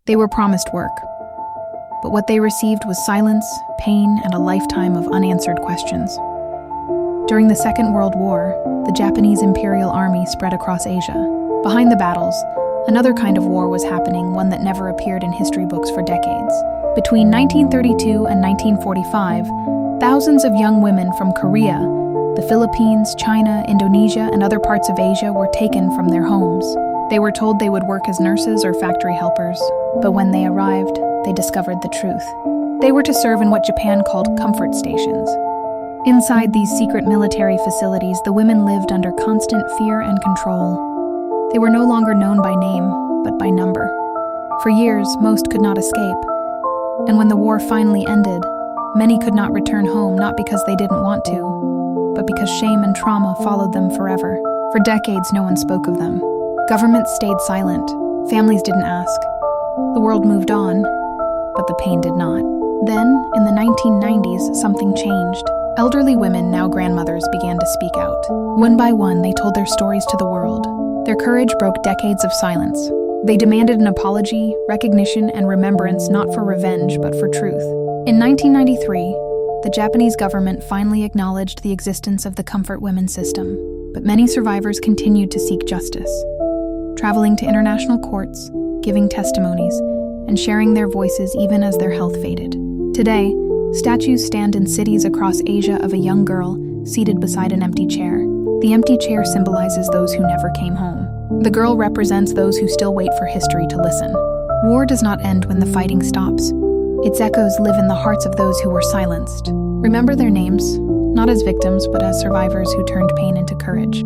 They were promised work, but what they received was silence, pain, and a lifetime of unanswered questions. During the Second World War, the Japanese Imperial Army spread across Asia. Behind the battles, another kind of war was happening, one that never appeared in history books for decades. Between 1932 and 1945, thousands of young women from Korea, the Philippines, China, Indonesia, and other parts of Asia were taken from their homes. They were told they would work as nurses or factory helpers, but when they arrived, they discovered the truth. They were to serve in what Japan called comfort stations. Inside these secret military facilities, the women lived under constant fear and control. They were no longer known by name, but by number. For years, most could not escape. And when the war finally ended, many could not return home, not because they didn't want to, but because shame and trauma followed them forever. For decades, no one spoke of them. Governments stayed silent. Families didn't ask. The world moved on, but the pain did not. Then, in the 1990s, something changed. Elderly women, now grandmothers, began to speak out. One by one, they told their stories to the world. Their courage broke decades of silence. They demanded an apology, recognition, and remembrance, not for revenge, but for truth. In 1993, the Japanese government finally acknowledged the existence of the comfort women system, but many survivors continued to seek justice, traveling to international courts, giving testimonies, and sharing their voices even as their health faded. Today, statues stand in cities across Asia of a young girl seated beside an empty chair. The empty chair symbolizes those who never came home. The girl represents those who still wait for history to listen. War does not end when the fighting stops. Its echoes live in the hearts of those who were silenced. Remember their names, not as victims, but as survivors who turned pain into courage.